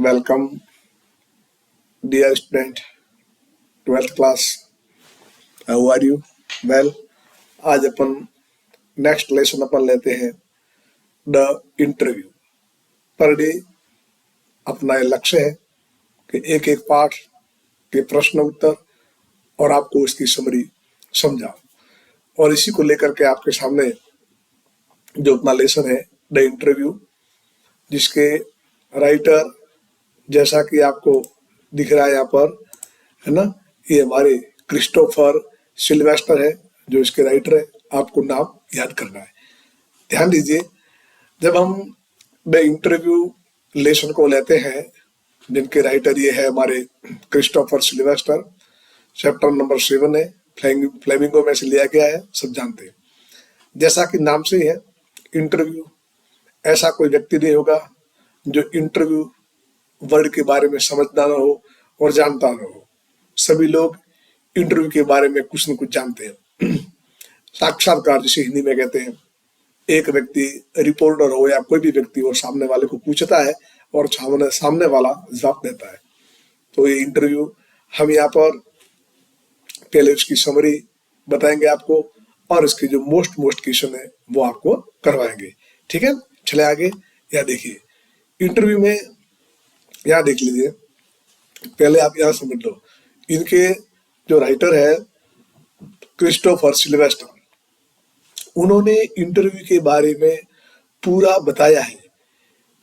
Welcome dear student, 12th class. How are you? Well, आज अपन next lesson अपन लेते हैं द इंटरव्यू। पर डे अपना ये लक्ष्य है कि एक एक पाठ के प्रश्न उत्तर और आपको उसकी समरी समझाओ, और इसी को लेकर के आपके सामने जो अपना लेसन है द इंटरव्यू, जिसके राइटर जैसा कि आपको दिख रहा है यहाँ पर, है ना, ये हमारे क्रिस्टोफर सिल्वेस्टर है जो इसके राइटर है। आपको नाम याद करना है। ध्यान दीजिए, जब हम द इंटरव्यू लेसन को लेते हैं, जिनके राइटर ये है हमारे क्रिस्टोफर सिल्वेस्टर, चैप्टर नंबर 7 है, फ्लेमिंगो में से लिया गया है, सब जानते हैं। जैसा कि नाम से ही है इंटरव्यू, ऐसा कोई व्यक्ति नहीं होगा जो इंटरव्यू वर्ड के बारे में समझना ना हो और जानता ना हो। सभी लोग इंटरव्यू के बारे में कुछ न कुछ जानते हैं। साक्षात्कार जिसे हिंदी में कहते हैं, एक व्यक्ति रिपोर्टर हो या कोई भी व्यक्ति हो, सामने वाले को पूछता है और सामने वाला जवाब देता है। तो ये इंटरव्यू, हम यहाँ पर पहले उसकी समरी बताएंगे आपको, और इसके जो मोस्ट क्वेश्चन है वो आपको करवाएंगे। ठीक है, चले आगे। यहाँ देखिए, इंटरव्यू में यहाँ देख लीजिए, पहले आप यहाँ समझ लो, इनके जो राइटर है क्रिस्टोफर सिल्वेस्टर, उन्होंने इंटरव्यू के बारे में पूरा बताया है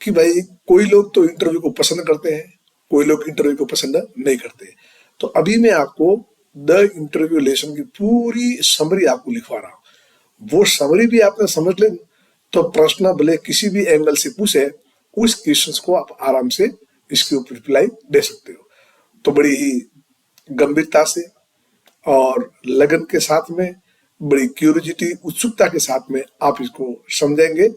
कि भाई कोई लोग तो इंटरव्यू को पसंद करते हैं, कोई लोग इंटरव्यू को पसंद नहीं करते। तो अभी मैं आपको द इंटरव्यू लेसन की पूरी समरी आपको लिखवा रहा हूँ। वो समरी भी आपने समझ ले तो प्रश्न भले किसी भी एंगल से पूछे, उस क्वेश्चन को आप आराम से इसके ऊपर रिप्लाई दे सकते हो। तो बड़ी ही गंभीरता से और लगन के साथ में, बड़ी क्यूरियोसिटी, उत्सुकता के साथ में आप इसको समझेंगे,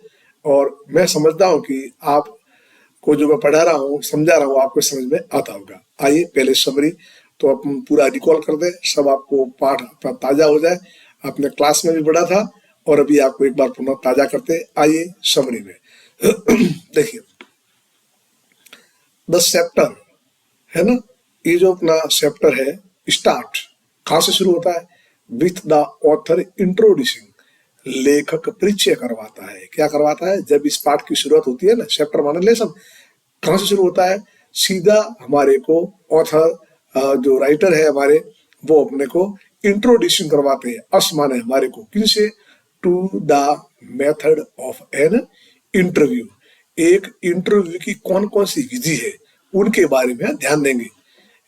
और मैं समझता हूँ कि आपको जो मैं पढ़ा रहा हूँ, समझा रहा हूँ, आपको समझ में आता होगा। आइए पहले समरी तो अपन पूरा रिकॉल कर दें, सब आपको पाठ अपना ताजा हो जाए। आपने क्लास में भी पढ़ा था और अभी आपको एक बार पुनः ताजा करते। आइए समरी में। देखिए, द चैप्टर है ना, ये जो अपना चैप्टर है, स्टार्ट कहाँ से शुरू होता है? विथ द ऑथर इंट्रोड्यूसिंग, लेखक परिचय करवाता है। क्या करवाता है? जब इस पाठ की शुरुआत होती है ना, चैप्टर माने लेसन, कहाँ से शुरू होता है? सीधा हमारे को ऑथर, जो राइटर है हमारे, वो अपने को इंट्रोड्यूसिंग करवाते हैं। अस माने हमारे को, किनसे? To the method of an interview, एक इंटरव्यू की कौन कौन सी विधि है उनके बारे में ध्यान देंगे।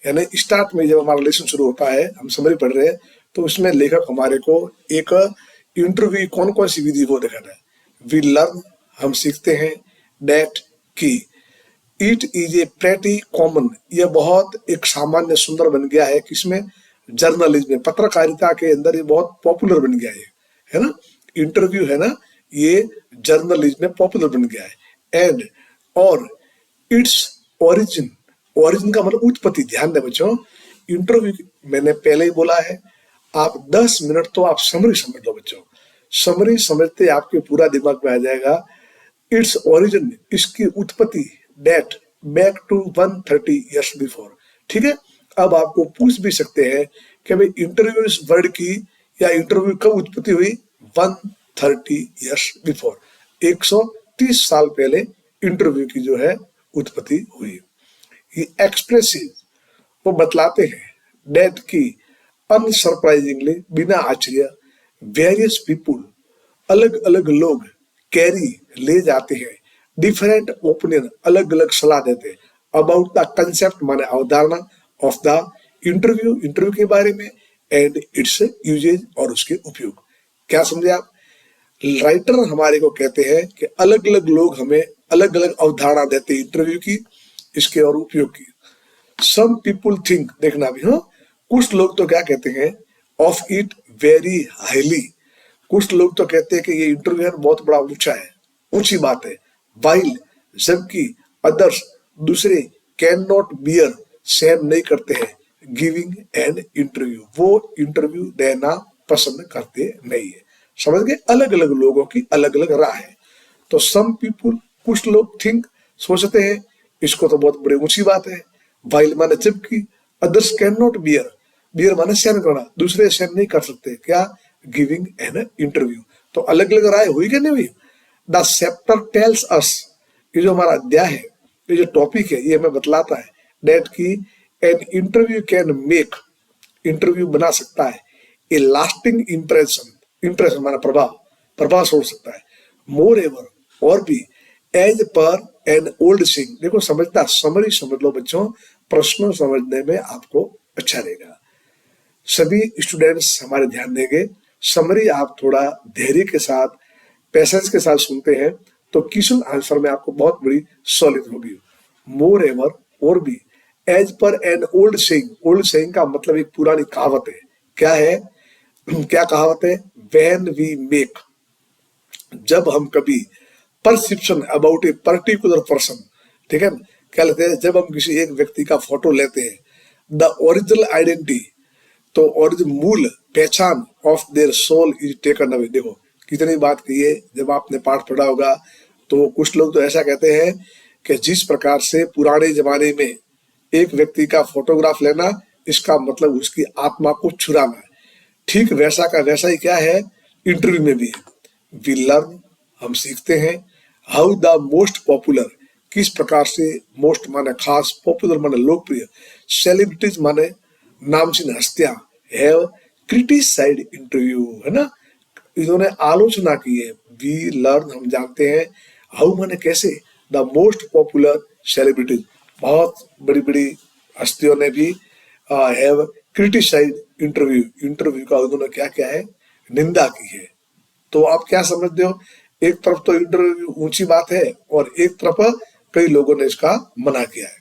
यानी स्टार्ट में जब हमारा लेसन शुरू होता है, हम समरी पढ़ रहे हैं, तो उसमें लेखक हमारे को एक इंटरव्यू कौन कौन सी विधि वो दिखाता है। वी लर्न, हम सीखते हैं, डेट की, it is A pretty common, यह बहुत एक सामान्य सुंदर बन गया है। किसमें? जर्नलिज्म में, पत्रकारिता के अंदर ये बहुत पॉपुलर बन गया है ना। इंटरव्यू है ना, ये जर्नलिज्म में पॉपुलर बन गया है। एंड और इट्स ओरिजिन, ओरिजिन का मतलब उत्पत्ति। ध्यान दें बच्चों, इंटरव्यू मैंने पहले ही बोला है, आप 10 मिनट तो आप समरी समझ लो बच्चों। समरी समझते आपके पूरा दिमाग में आ जाएगा। इट्स ओरिजिन, इसकी उत्पत्ति, date back to 130 years before. ठीक है, अब आपको पूछ भी सकते हैं कि भाई इंटरव्यू इस वर्ड की या इंटरव्यू कब उत्पत्ति हुई? 130 ईयर्स बिफोर, 130 साल पहले इंटरव्यू की जो है उत्पत्ति हुई। ये एक्सप्रेसिव, वो बतलाते हैं, डेट की अनसरप्राइजिंगली, बिना आश्चर्य, वेरियस पीपुल, अलग अलग लोग, कैरी, ले जाते हैं, डिफरेंट ओपिनियन, अलग अलग सलाह देते हैं, अबाउट द कंसेप्ट माने अवधारणा, ऑफ द इंटरव्यू, इंटरव्यू के बारे में, एंड इट्स यूजेज, और उसके उपयोग। क्या समझे आप? राइटर हमारे को कहते हैं कि अलग अलग लोग हमें अलग अलग अवधारणा देते हैं इंटरव्यू की, इसके और उपयोग की। सम पीपुल थिंक, देखना भी, हाँ, कुछ लोग तो क्या कहते हैं, ऑफ इट वेरी हाईली, कुछ लोग तो कहते हैं कि ये इंटरव्यू है बहुत बड़ा ऊंचा है, ऊंची बात है। वाइल, जबकि अदर्स, दूसरे, कैन नॉट बियर, सहन नहीं करते हैं, गिविंग एन इंटरव्यू, वो इंटरव्यू देना पसंद करते नहीं है। समझ गए? अलग अलग लोगों की अलग अलग राय है। तो सम पीपुल, कुछ लोग, थिंक, सोचते हैं, इसको तो बहुत बड़ी ऊंची बात है। वाइल माने जबकि, others can not bear, bear माने सहन करना, दूसरे सहन नहीं कर सकते, क्या, गिविंग एन इंटरव्यू। तो अलग अलग राय हुई कि नहीं हुई। द चैप्टर टेल्स अस, ये जो हमारा अध्याय है, ये जो टॉपिक है, ये हमें बतलाता है डेट की an interview can make, interview बना सकता है ए लास्टिंग इंप्रेशन, इंप्रेशन माना प्रभाव, प्रभाव छोड़ सकता है। मोर एवर, और भी, एज पर एन ओल्ड सिंग, देखो समझता, समरी समझ लो बच्चों, प्रश्नों समझने में आपको अच्छा रहेगा। सभी स्टूडेंट्स हमारे ध्यान देंगे, समरी आप थोड़ा धैर्य के साथ, पेशेंस के साथ सुनते हैं तो क्वेश्चन आंसर में आपको बहुत बड़ी सॉलिड होगी। मोर एवर, और भी, एज पर an old saying, old saying का मतलब एक पुरानी कहावत है। क्या है, क्या कहावत है, व्हेन वी मेक, जब हम कभी, perception about a particular person, ठीक है, क्या लेते हैं, जब हम किसी एक व्यक्ति का फोटो लेते हैं, द ओरिजिनल आइडेंटिटी, तो ओरिजिनल मूल पहचान of their soul is taken away. देखो कितनी बात कही है, जब आपने पाठ पढ़ा होगा तो कुछ लोग तो ऐसा कहते हैं कि जिस प्रकार से पुराने जमाने में एक व्यक्ति का फोटोग्राफ लेना, इसका मतलब उसकी आत्मा को छुड़ाना है, ठीक वैसा का वैसा ही क्या है, इंटरव्यू में भी है। वी लर्न, हम सीखते हैं, हाउ द मोस्ट पॉपुलर, किस प्रकार से, मोस्ट माने खास, पॉपुलर माने लोकप्रिय, सेलिब्रिटीज माने नामचीन हस्तियां, हैव क्रिटिसाइड इंटरव्यू, है ना, इन्होंने आलोचना की है। वी लर्न, हम जानते हैं, हाउ माने कैसे, द मोस्ट पॉपुलर सेलिब्रिटीज, बहुत बड़ी बड़ी हस्तियों ने भी हैव क्रिटिसाइड इंटरव्यू, इंटरव्यू का उन्होंने क्या क्या है, निंदा की है। तो आप क्या समझते हो, एक तरफ तो इंटरव्यू ऊंची बात है और एक तरफ कई लोगों ने इसका मना किया है,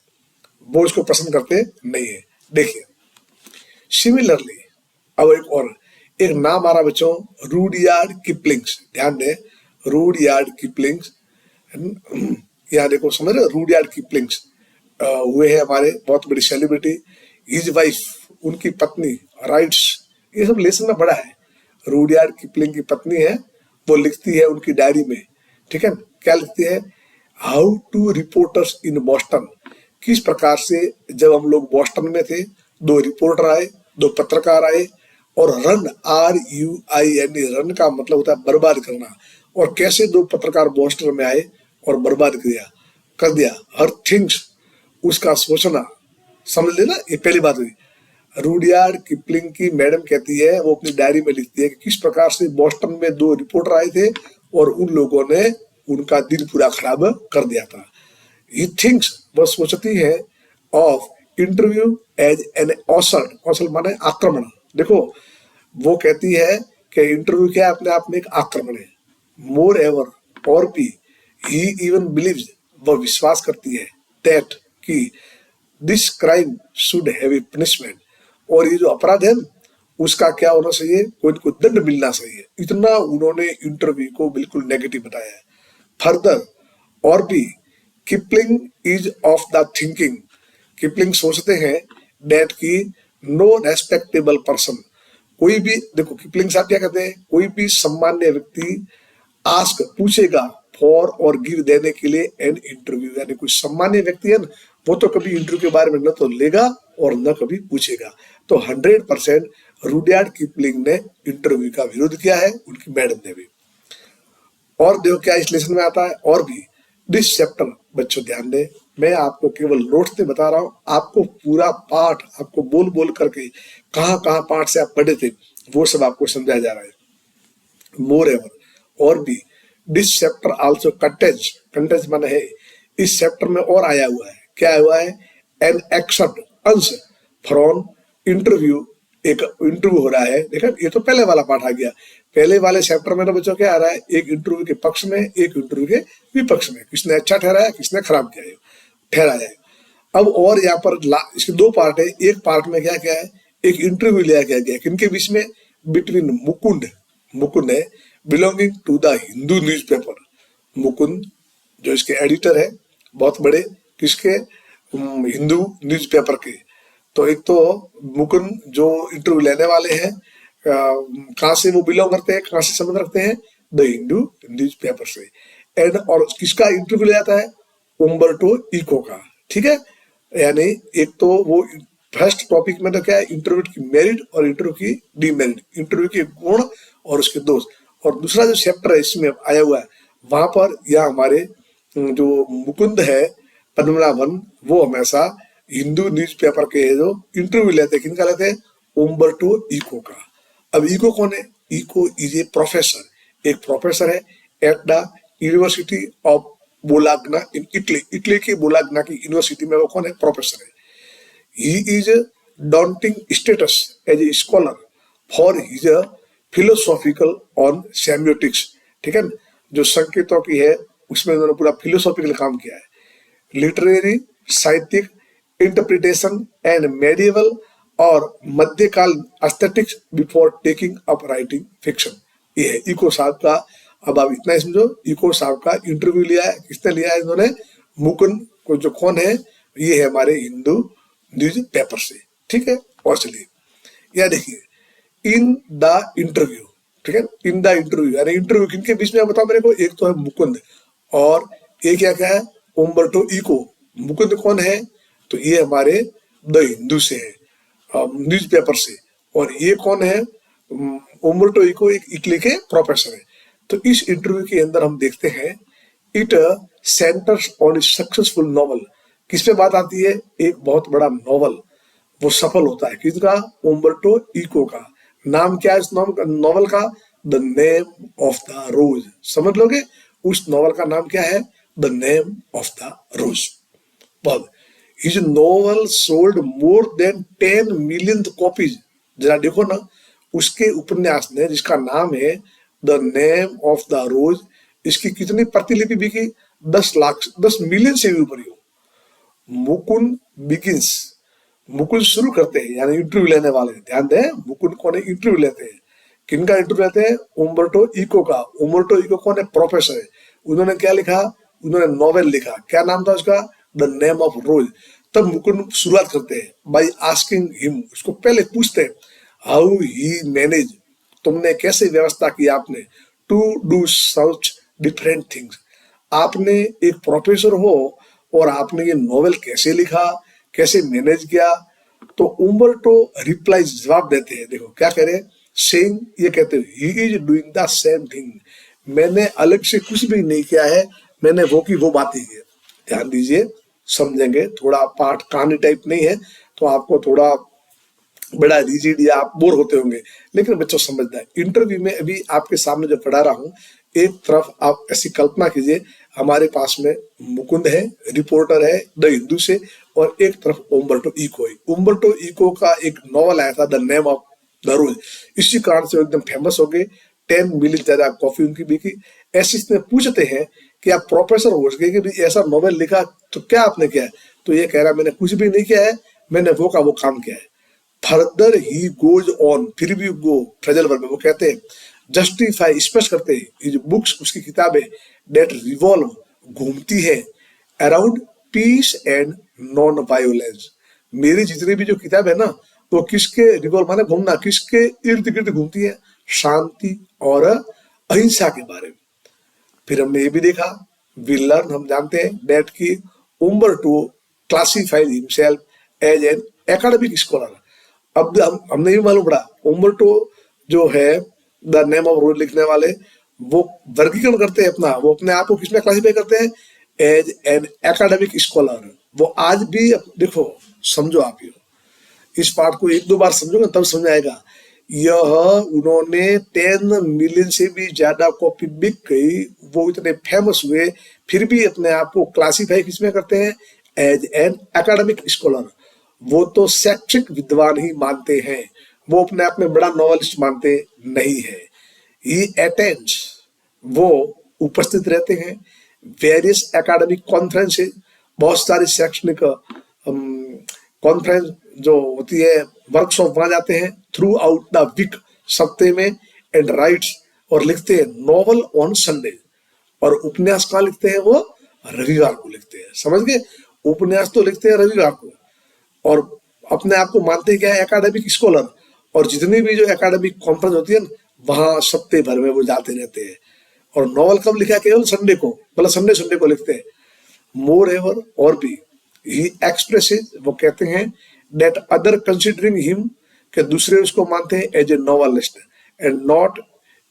वो इसको पसंद करते नहीं है। देखिए सिमिलरली, अब एक नाम आ रहा बच्चों, रूडयार्ड किपलिंग्स, ध्यान दें, रूडयार्ड किपलिंग्स, यहाँ देखो समझ रहे हो, रूडयार्ड किपलिंग्स हुए हैं हमारे बहुत बड़ी सेलिब्रिटी। हिज वाइफ, उनकी पत्नी, राइट्स, ये सब लेसन में पढ़ा है। रूडयार्ड किपलिंग की पत्नी है, वो लिखती है उनकी डायरी में, ठीक है, क्या लिखती है, how two reporters in Boston, किस प्रकार से जब हम लोग बॉस्टन में थे, दो रिपोर्टर आए, दो पत्रकार आए, और रन, RUIN, रन का मतलब होता है बर्बाद करना, और कैसे दो पत्रकार बॉस्टन में आए और बर्बाद कर दिया हर थिंग्स, उसका सोचना, समझ लेना, ये पहली बात हुई। रूडयार्ड किपलिंग की मैडम कहती है, वो अपनी डायरी में लिखती है कि किस प्रकार से बॉस्टन में दो रिपोर्टर आए थे और उन लोगों ने उनका दिन पूरा खराब कर दिया था। ही थिंक्स, वो सोचती है, of interview as an assault, assault माने आक्रमण। देखो वो कहती है कि इंटरव्यू क्या अपने आप में एक आक्रमण है। मोर एवर, और भी, ही इवन बिलीव्स, वह विश्वास करती है, दैट कि this crime should have a punishment, और ये जो अपराध है उसका क्या होना चाहिए, कोई को दंड मिलना चाहिए। इतना उन्होंने इंटरव्यू को बिल्कुल नेगेटिव बताया है। फर्दर, और भी, Kipling is of the thinking, Kipling सोचते हैं, डेट की नो रेस्पेक्टेबल पर्सन, कोई भी, देखो किपलिंग साहब क्या कहते हैं, कोई भी सम्मान्य व्यक्ति आस्क, पूछेगा, फॉर और गिव, देने के लिए, एन इंटरव्यू, यानी कोई सम्मान्य व्यक्ति है ना, वो तो कभी इंटरव्यू के बारे में न तो लेगा और न कभी पूछेगा। तो 100% रूडयार्ड किपलिंग ने इंटरव्यू का विरोध किया है, उनकी मैडम ने भी। और देखो क्या इस लेसन में आता है, और भी, दिस चैप्टर, बच्चों ध्यान दें, मैं आपको केवल नोट्स से बता रहा हूं, आपको पूरा पाठ आपको बोल बोल करके कहां कहां पाठ से आप पढ़े थे वो सब आपको समझाया जा रहा है। मोर एवर, और भी, this chapter also contains, contains माने है, इस चैप्टर में और आया हुआ है, क्या आया हुआ है, एन एक्सेप्ट, अंश, फ्रॉम इंटरव्यू, एक इंटरव्यू हो रहा है। देखा, ये तो पहले वाला पाठ आ गया। पहले वाले चैप्टर में ना बच्चों क्या आ रहा है, एक इंटरव्यू के पक्ष में, एक इंटरव्यू के विपक्ष में, किसने अच्छा ठहराया, किसने खराब किया ठहराया है। अब और यहाँ पर इसके दो पार्ट है, एक पार्ट में क्या क्या है, एक इंटरव्यू लिया गया किनके बीच में, बिटवीन मुकुंद, मुकुंद है, belonging to the Hindu newspaper, Mukund जो इसके एडिटर है बहुत बड़े, किसके, हिंदू न्यूज़पेपर के। तो एक तो मुकुंद जो इंटरव्यू लेने वाले हैं, कहाँ से वो बिलोंग करते हैं, कहाँ से संबंध रखते हैं, द हिंदू न्यूज़पेपर से। एंड और किसका इंटरव्यू ले जाता है, उम्बर्टो इको का, ठीक है। यानी एक तो वो फर्स्ट टॉपिक में तो क्या है, इंटरव्यू की मेरिट और इंटरव्यू की डीमेरिट, इंटरव्यू के गुण और उसके दोष। और दूसरा जो चैप्टर है इसमें आया हुआ है, वहां पर यह हमारे जो मुकुंद है पद्मनाभन, वो हमेशा हिंदू न्यूज़पेपर के जो इंटरव्यू लेते हैं, किनका लेते हैं, उम्बर्टो इको का। अब इको कौन है? इको इज ए प्रोफेसर, एक प्रोफेसर है at the university of Bologna in Italy, Italy की बोलाग्ना की यूनिवर्सिटी में वो कौन है, प्रोफेसर है। He is a daunting status as a scholar for his philosophical on semiotics, ठीक है। जो संकेतों की है उसमें उन्होंने पूरा फिलोसॉफिकल काम किया है। लिटरेरी, साहित्यिक, इंटरप्रिटेशन एंड मेडिएवल और मध्यकाल aesthetics before taking up writing fiction, ये है इको साहब का। अब आप इतना ही समझो, इको साहब का इंटरव्यू लिया है, किसने लिया है, इन्होंने मुकुंद को, जो कौन है, ये है हमारे हिंदू न्यूज पेपर से, ठीक है। और चलिए यह देखिए, इन द इंटरव्यू, ठीक है, इन द इंटरव्यू, यानी इंटरव्यू किनके बीच में बताओ मेरे को, एक तो है मुकुंद और एक क्या क्या है, उम्बर्टो इको। मुकुंद कौन है, तो ये हमारे द हिंदू से है, न्यूज पेपर से। और ये कौन है, उम्बर्टो इको एक इटली के प्रोफेसर है। तो इस इंटरव्यू के अंदर हम देखते हैं, it centres on successful novel, किस पे बात आती है, एक बहुत बड़ा नॉवल वो सफल होता है, किसका, उम्बर्टो इको का। नाम क्या है इस नॉवल का, द नेम ऑफ द रोज। समझ लोगे, उस नॉवल का नाम क्या है, द नेम ऑफ द रोज। बहुत, his novel sold more than 10 million copies. जरा देखो ना, उसके उपन्यास ने, जिसका नाम है द नेम ऑफ द रोज, इसकी कितनी प्रतिलिपि बिकी, 10 लाख, 10 मिलियन से भी ऊपर ही हो। मुकुंद बिगिंस, मुकुंद शुरू करते हैं, यानी इंटरव्यू लेने वाले, ध्यान दें, मुकुंद कौन है, इंटरव्यू लेते हैं, किनका इंटरव्यू लेते हैं, उम्बर्टो इको का। उम्बर्टो इको कौन है, प्रोफेसर है। उन्होंने क्या लिखा, उन्होंने नॉवेल लिखा, क्या नाम था उसका, द नेम ऑफ रोज। तब मुकुंद शुरुआत करते हैं बाई आस्किंग हिम, उसको पहले पूछते हैं, हाउ ही मैनेज, तुमने कैसे व्यवस्था की आपने, to do such different things, आपने एक प्रोफेसर हो और आपने ये नॉवेल कैसे लिखा, कैसे मैनेज किया। तो उम्बर्टो रिप्लाईज, जवाब देते हैं, देखो क्या कह रहे हैं, सेइंग, ये कहते हैं, he is doing the same thing, मैंने अलग से कुछ भी नहीं किया है, मैंने वो की वो बात ही की। ध्यान दीजिए, समझेंगे, थोड़ा पाठ कहानी टाइप नहीं है तो आपको थोड़ा बड़ा रिजिड या आप बोर होते होंगे, लेकिन बच्चों समझना है। इंटरव्यू में अभी आपके सामने जो पढ़ा रहा हूं, एक तरफ आप ऐसी कल्पना कीजिए, हमारे पास में मुकुंद है, रिपोर्टर है द हिंदू से, और एक तरफ उम्बर्टो इको है। उम्बर्टो इको का एक नॉवल आया था, द नेम ऑफ द रोज, इसी कारण से एकदम फेमस हो गए, 10 मिलियन ज्यादा कॉपी उनकी बिकी। ऐसे इसमें पूछते हैं कि आप प्रोफेसर हो गए, कि भाई ऐसा नॉवेल लिखा तो क्या आपने किया है, तो ये कह रहा मैंने कुछ भी नहीं किया है, मैंने वो का वो काम किया है। फर्दर ही गोज ऑन, फिर भी गो फ्रेजल वर्ब में, वो कहते हैं जस्टिफाई, स्पष्ट करते हैं, ये जो बुक्स, उसकी किताबें, डेट रिवॉल्व, घूमती है, around peace and non violence, मेरी जितनी भी जो किताब है ना, वो किसके रिवॉल्व, माने घूमना, किसके इर्द गिर्द घूमती है, शांति और अहिंसा के बारे में। फिर हमने ये भी देखा, वी लर्न, हम जानते हैं डेट की Umberto classified himself as an academic scholar. अब हमने ये मालूम पड़ा, उम्बर्टो जो है द नेम ऑफ रोज लिखने वाले, वो वर्गीकरण करते हैं अपना, वो अपने आप को किसमें क्लासिफाई करते हैं, एज एन एकेडमिक स्कॉलर। वो आज भी, देखो समझो आप, ये इस पाठ को 1-2 बार समझोगे तब समझ आएगा। यह उन्होंने 10 मिलियन से भी ज्यादा कॉपी बिक गई, वो इतने फेमस हुए, फिर भी अपने आप को क्लासिफाई किसमें करते हैं, एज एन एकेडमिक स्कॉलर। वो तो शैक्षिक विद्वान ही मानते हैं, वो अपने आप में बड़ा नॉवेलिस्ट मानते नहीं है। ही अटेंड्स, वो उपस्थित रहते हैं, वेरियस एकेडमिक कॉन्फ्रेंसेस, बहुत सारी शैक्षणिक कॉन्फ्रेंस जो होती है, वर्कशॉप वहां जाते हैं, थ्रू आउट द वीक, सप्ते में, एंड राइट्स, और लिखते हैं नॉवल ऑन संडे, और उपन्यास कहाँ लिखते हैं, वो रविवार को लिखते हैं। समझ गए, उपन्यास तो लिखते हैं रविवार को, और अपने आप को मानते हैं क्या है, एकेडमिक स्कॉलर। और जितनी भी जो एकेडमिक कॉन्फ्रेंस होती है ना, वहां सप्ते भर में वो जाते रहते हैं। और नॉवल कब लिखा है, केवल संडे को, मतलब संडे को लिखते हैं। मोर एवर, और भी ही एक्सप्रेसेस, वो कहते हैं दैट अदर कंसिडरिंग हिम, कि दूसरे उसको मानते हैं as a novelist and not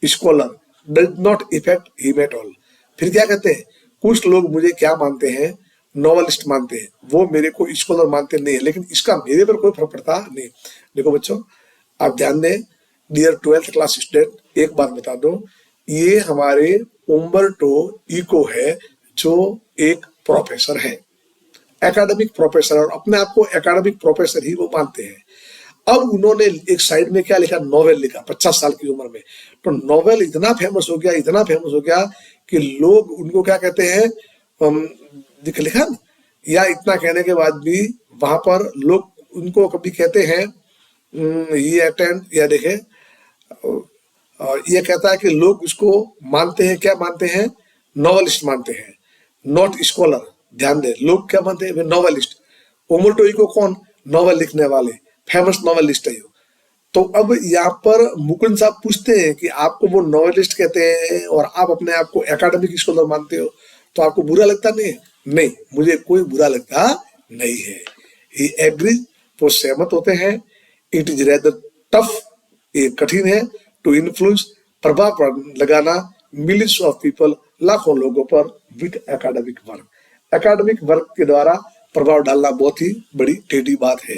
scholar does not affect him at all. फिर क्या कहते हैं, कुछ लोग मुझे क्या मानते हैं, नॉवलिस्ट मानते हैं, वो मेरे को स्कॉलर मानते नहीं है, लेकिन इसका मेरे पर कोई फर्क पड़ता नहीं। देखो बच्चों, आप ध्यान दें, डियर 12th क्लास स्टूडेंट, एक बात बता दो, ये हमारे उम्बर्टो इको है, जो एक प्रोफेसर है, एकेडमिक प्रोफेसर, और अपने आप को एकेडमिक प्रोफेसर ही वो मानते हैं। अब उन्होंने एक साइड में क्या लिखा, नोवेल लिखा 50 साल की उम्र में। तो नोवेल इतना फेमस हो गया, इतना फेमस हो गया कि लोग उनको क्या कहते हैं, लिखा ना, या इतना कहने के बाद भी वहां पर लोग उनको कभी कहते हैं, ये अटेंड, या देखे, ये कहता है कि लोग उसको मानते हैं, क्या मानते हैं, नॉवलिस्ट मानते हैं, नॉट स्कॉलर। ध्यान दे, लोग क्या मानते हैं, नॉवलिस्ट। उमल्टो इको कौन, नॉवल लिखने वाले, फेमस नॉवलिस्ट है। तो अब यहाँ पर मुकुंद साहब पूछते हैं कि आपको वो नॉवलिस्ट कहते हैं और आप अपने आप को एकेडमिक स्कॉलर मानते हो, तो आपको बुरा लगता नहीं है? नहीं, मुझे कोई बुरा लगता नहीं है। ही एग्रीज, वो सहमत होते हैं। इट इज रेदर टफ, ये कठिन है, टू इन्फ्लुएंस, प्रभाव लगाना, मिलियंस ऑफ पीपल, लाखों लोगों पर, with academic work, academic work के द्वारा प्रभाव डालना बहुत ही बड़ी टेढ़ी बात है।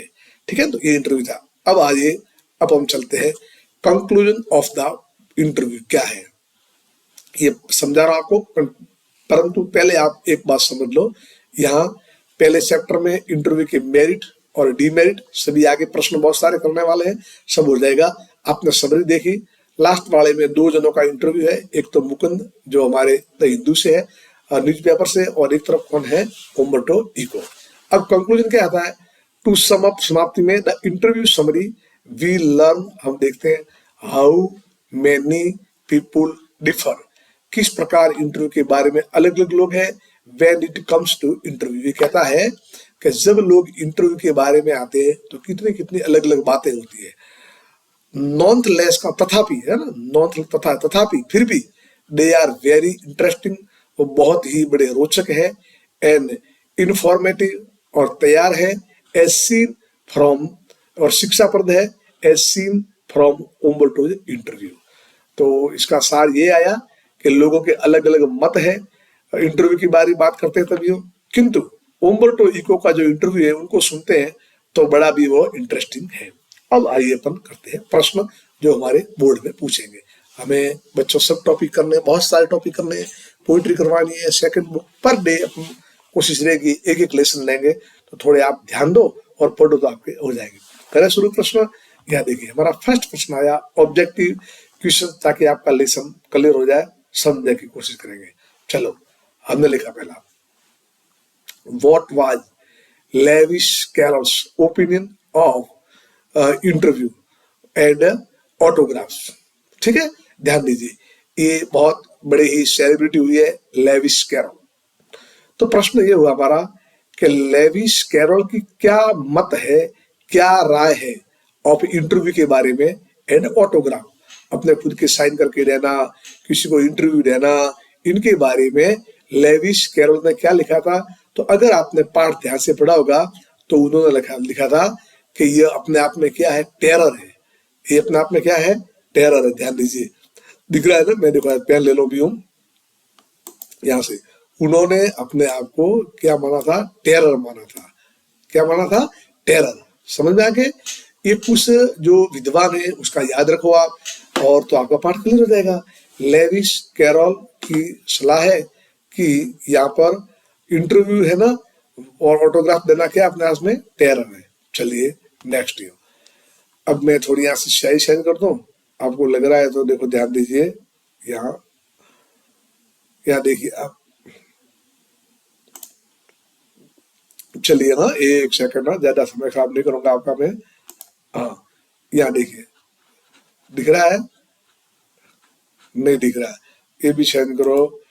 ठीक है, तो ये इंटरव्यू था। अब आइए, अब हम चलते हैं कंक्लूजन ऑफ द इंटरव्यू क्या है, ये समझा रहा हूं आपको, परंतु पहले आप एक बात समझ लो। यहाँ पहले चैप्टर में इंटरव्यू के मेरिट और डीमेरिट, सभी आगे प्रश्न बहुत सारे करने वाले हैं, सब हो जाएगा। आपने समरी देखी, लास्ट वाले में 2 जनों का इंटरव्यू है, एक तो मुकुंद जो हमारे द हिंदू से है, न्यूज़पेपर से, और एक तरफ कौन है, उम्बर्टो इको। अब कंक्लूजन क्या आता है, टू सम अप, समाप्ति में, the interview summary we learn, हम देखते हैं हाउ मेनी पीपुल डिफर, किस प्रकार इंटरव्यू के बारे में अलग अलग लोग हैं। When it comes to interview, ये कहता है कि जब लोग इंटरव्यू के बारे में आते हैं तो कितनी कितनी अलग अलग बातें होती है। नॉन्थ लेस का तथापि है ना, नॉन्थ तथा तथापि, फिर भी दे आर वेरी इंटरेस्टिंग, वो बहुत ही बड़े रोचक है, एंड इंफॉर्मेटिव, और तैयार है, एज सीन फ्रॉम, और शिक्षाप्रद है, as seen from Umberto interview. तो इसका सार ये आया कि लोगों के अलग अलग मत है, इंटरव्यू की बात करते हैं तभी हो, किंतु उम्बर्टो इको का जो इंटरव्यू है उनको सुनते हैं तो बड़ा भी वो इंटरेस्टिंग है। अब आइए अपन करते हैं प्रश्न जो हमारे बोर्ड में पूछेंगे। हमें बच्चों सब टॉपिक करने हैं, बहुत सारे टॉपिक करने हैं, पोइट्री करवानी है, सेकंड बुक पर डे अपन कोशिश रहेगी एक एक लेसन लेंगे, तो थोड़े आप ध्यान दो और पढ़ो तो आपके हो जाएंगे। करें शुरू प्रश्न। यहाँ देखिए, हमारा फर्स्ट प्रश्न आया ऑब्जेक्टिव क्वेश्चन, ताकि आपका लेसन क्लियर हो जाए, समझने की कोशिश करेंगे। चलो, हमने लिखा पहला, what was Lewis Carroll's opinion of interview and autographs. ठीक है, ध्यान दीजिए, ये बहुत बड़े ही सेलिब्रिटी हुई है लेविस कैरल। तो प्रश्न ये हुआ हमारा कि लेविस कैरल की क्या मत है, क्या राय है ऑफ इंटरव्यू के बारे में, एंड ऑटोग्राफ, अपने खुद के साइन करके देना, किसी को इंटरव्यू देना, इनके बारे में लेविस कैरल ने क्या लिखा था। तो अगर आपने पाठ ध्यान से पढ़ा होगा तो उन्होंने लिखा था कि ये अपने आप में क्या है, टेरर है, ये अपने आप में क्या है, टेरर है। ध्यान दीजिए, दिख रहा है ना, मैं देखो पेन ले लो भी हूं यहां से। उन्होंने अपने आप को क्या माना था, टेरर माना था। क्या माना था, टेरर। समझ में आ गए, ये कुछ जो विद्वान है उसका याद रखो आप, और तो आपका पाठ क्लियर हो जाएगा। लेविस कैरल की सलाह है कि यहाँ पर इंटरव्यू है ना और ऑटोग्राफ देना क्या अपने आप में टेरर है। चलिए नेक्स्ट ईयर, अब मैं थोड़ी यहाँ से स्याही साइन कर दूं, आपको लग रहा है तो देखो ध्यान दीजिए, यहाँ देखिए आप, चलिए ना एक सेकंड ना, ज्यादा समय खराब नहीं करूंगा आपका मैं। हाँ, यहाँ देखिए, दिख रहा है, नहीं दिख रहा है, ये भी साइन करो,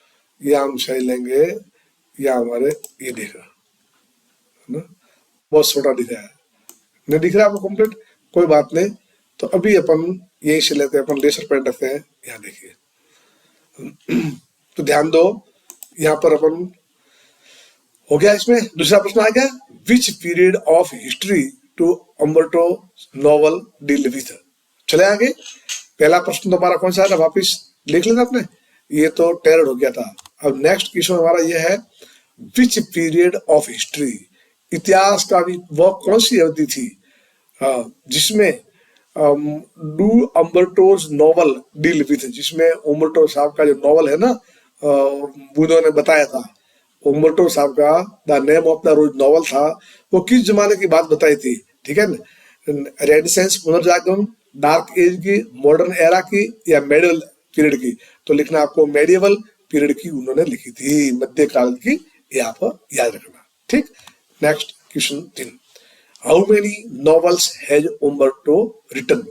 यहाँ हम साइन लेंगे, यहाँ हमारे ये दिख रहा है ना, बहुत छोटा दिख रहा है, नहीं दिख रहा आपको कंप्लीट, कोई बात नहीं। तो अभी अपन यही से लेते हैं, अपन लेजर पेन रखते हैं। यहाँ देखिए, तो ध्यान दो, यहाँ पर अपन हो गया, इसमें दूसरा प्रश्न आ गया, which period of history to Umberto novel deal with. चले आगे, पहला प्रश्न तो हमारा कौन सा था, वापिस लिख लेना आपने, ये तो टेरर हो गया था। अब नेक्स्ट क्वेश्चन हमारा ये है, विच पीरियड ऑफ हिस्ट्री, इतिहास का भी वह कौन सी अवधि थी जिसमें डू अम्बर्टोज नॉवल डील विथ, जिसमें उम्बर्टो साहब का जो नॉवल है ना, बुनो ने बताया था, उम्बर्टो साहब का the name of the rose novel था, वो किस जमाने की बात बताई थी, ठीक है ना, रेनेसांस पुनर्जागरण, डार्क एज की, मॉडर्न एरा की, या मेडिवल पीरियड की। तो लिखना आपको मेडिवल पीरियड की उन्होंने लिखी थी, मध्यकाल की, ये आप याद रखना, ठीक। Next question 3, how many novels has Umberto written.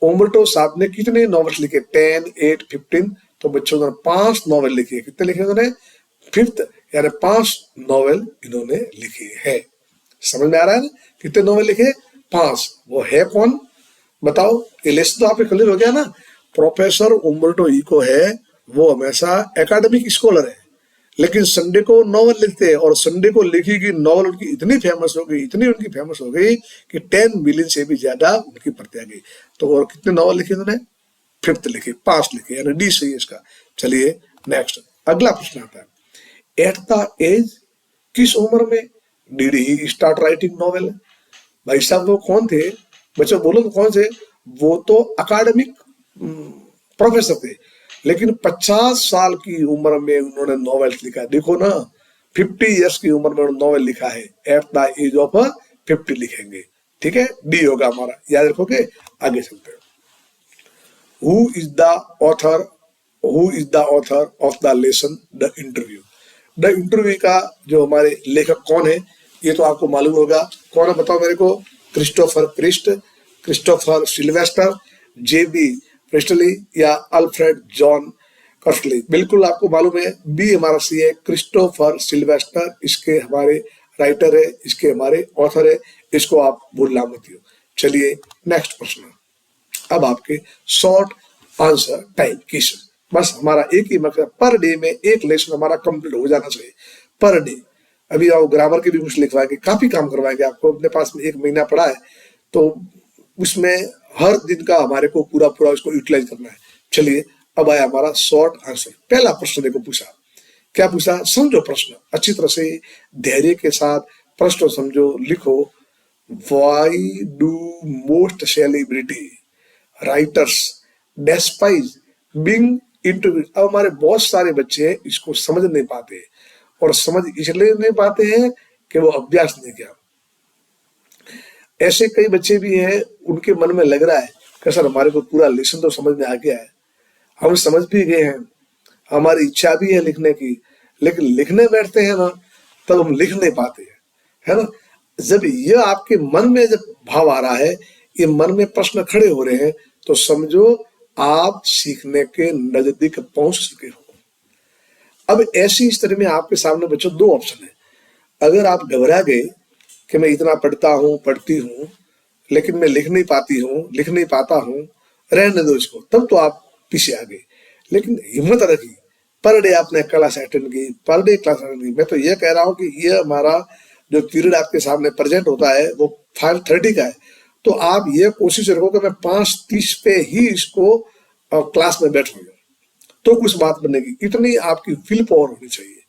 Umberto साहब ने कितने नॉवेल्स लिखे, 10, 8, 15। तो बच्चों ने 5 नॉवेल लिखे। कितने लिखे उन्होंने, 5th, यानी 5 नॉवेल इन्होंने लिखे हैं। समझ में आ रहा है ना, कितने नॉवेल लिखे, 5। वो है कौन बताओ, ये लिस्ट तो आपके क्लियर हो गया ना। प्रोफेसर उम्बर्टो इको है, वो हमेशा एकेडमिक स्कॉलर है, लेकिन संडे को नॉवल लिखते हैं, और संडे को लिखी गई नॉवल उनकी इतनी फेमस हो गई, इतनी उनकी फेमस हो गई कि 10 मिलियन से भी ज्यादा उनकी प्रति आ गई। तो और कितने नॉवल लिखे उन्होंने, 5th लिखे, 5 लिखे, यानी डी सही है इसका। चलिए नेक्स्ट, अगला प्रश्न आता है, एट द एज, किस उम्र में did he start writing novel. भाई साहब वो कौन थे, बच्चों बोलो तो कौन थे, वो तो अकादमिक प्रोफेसर थे, लेकिन 50 साल की उम्र में उन्होंने नॉवेल लिखा। देखो ना, 50 इयर्स की उम्र में उन्होंने नॉवेल लिखा है, एट द एज ऑफ 50 लिखेंगे, ठीक है, डी होगा हमारा, याद रखोगे। आगे चलते हैं, who is the author, who is the author of the lesson the interview. The interview का जो हमारे लेखक कौन है, ये तो आपको मालूम होगा, कौन है बताओ मेरे को, क्रिस्टोफर प्रिस्ट, क्रिस्टोफर सिल्वेस्टर, जेबी प्रिस्टली, या अल्फ्रेड जॉन कर्सली। बिल्कुल आपको मालूम है, बी हमारा सी है, क्रिस्टोफर सिल्वेस्टर, इसके हमारे राइटर है, इसके हमारे ऑथर है, इसको आप भूलना मत हो। चलिए नेक्स्ट प्रश्न, अब आपके शॉर्ट आंसर टाइप क्वेश्चन, बस हमारा एक ही मकसद, पर डे में एक लेसन हमारा कंप्लीट हो जाना चाहिए पर डे। अभी आओ ग्रामर के भी कुछ लिखवाएंगे, काफी काम करवाएंगे आपको, अपने पास में 1 महीना पड़ा है, तो उसमें हर दिन का हमारे को पूरा पूरा उसको यूटिलाइज करना है। चलिए अब आया हमारा शॉर्ट आंसर। पहला प्रश्न देखो पूछा, क्या पूछा, समझो प्रश्न अच्छी तरह से, धैर्य के साथ प्रश्न समझो, लिखो, why do most celebrity writers despise being interview. अब हमारे बहुत सारे बच्चे इसको समझ नहीं पाते, और समझ इसलिए नहीं पाते हैं कि वो अभ्यास नहीं किया। ऐसे कई बच्चे भी हैं, उनके मन में लग रहा है कि सर हमारे को पूरा लेसन तो समझ में आ गया है, हम समझ भी गए हैं, हमारी इच्छा भी है लिखने की, लेकिन लिखने बैठते हैं ना तब हम लिख नहीं पाते हैं, है ना। जब ये आपके मन में जब भाव आ रहा है, ये मन में प्रश्न खड़े हो रहे हैं, तो समझो आप सीखने के नजदीक पहुंच चुके हो। अब ऐसी स्थिति में आपके सामने बच्चों 2 ऑप्शन है। अगर आप घबरा गए कि मैं इतना पढ़ता हूँ, पढ़ती हूँ, लेकिन मैं लिख नहीं पाती हूँ, लिख नहीं पाता हूँ, रहने दो इसको, तब तो आप पीछे आ गए। लेकिन हिम्मत रखी, पर डे आपने क्लास अटेंड की, पर डे क्लास अटेंड की। मैं तो ये कह रहा हूँ कि ये हमारा जो पीरियड आपके सामने प्रेजेंट होता है वो 5:30 का है, तो आप ये कोशिश रखो कि मैं 5:30 पे ही इसको क्लास में बैठूंगा, तो कुछ बात बनेगी। इतनी आपकी विल पावर होनी चाहिए,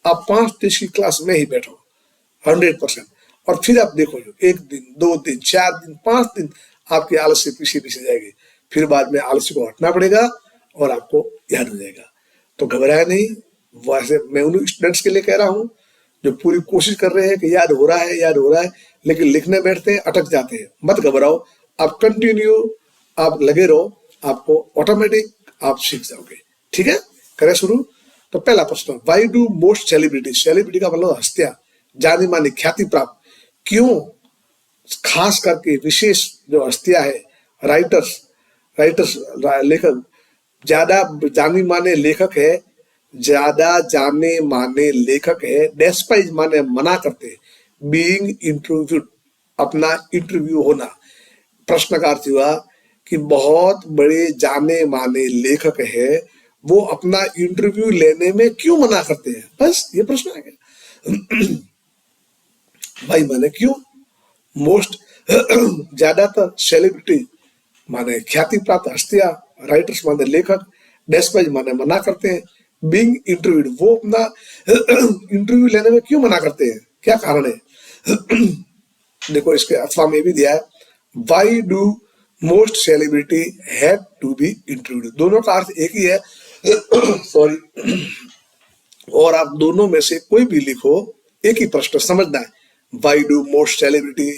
आप 5:30 की क्लास में ही बैठो 100%, और फिर आप देखो 1 दिन, 2 दिन, 4 दिन, 5 दिन आपके आलस्य पीछे पीछे जाएगी, फिर बाद में आलस्य को हटना पड़ेगा और आपको याद हो जाएगा। तो घबराया नहीं, वैसे मैं उन स्टूडेंट्स के लिए कह रहा हूँ जो पूरी कोशिश कर रहे हैं कि याद हो रहा है, याद हो रहा है, लेकिन लिखने बैठते हैं अटक जाते हैं। मत घबराओ, आप कंटिन्यू, आप लगे रहो, आपको ऑटोमेटिक आप सीख जाओगे, ठीक है। करें शुरू। तो पहला प्रश्न, Y do most celebrity, celebrity का मतलब हस्तियां, जानी मानी, ख्याति प्राप्त, क्यों खास करके विशेष जो हस्तियां है, राइटर्स राइटर्स लेखक, ज्यादा जानी माने लेखक है, ज्यादा जाने माने लेखक है, डेस्पाइज माने मना करते, बीइंग इंटरव्यूड अपना इंटरव्यू होना। प्रश्न का अर्थ हुआ कि बहुत बड़े जाने माने लेखक है, वो अपना इंटरव्यू लेने में क्यों मना करते हैं, बस ये प्रश्न आ गया। भाई माने क्यों? मोस्ट ज्यादातर सेलिब्रिटी माने ख्याति प्राप्त हस्तियां, राइटर्स माने लेखक, डेस्पाइज माने मना करते हैं, बीइंग इंटरव्यूड वो अपना इंटरव्यू लेने में क्यों मना करते हैं, क्या कारण है? देखो इसके अथवा में भी दिया है, why do most celebrity have to be interviewed. दोनों का अर्थ एक ही है सॉरी और आप दोनों में से कोई भी लिखो, एक ही प्रश्न समझना है। वाई डू मोस्ट सेलिब्रिटी,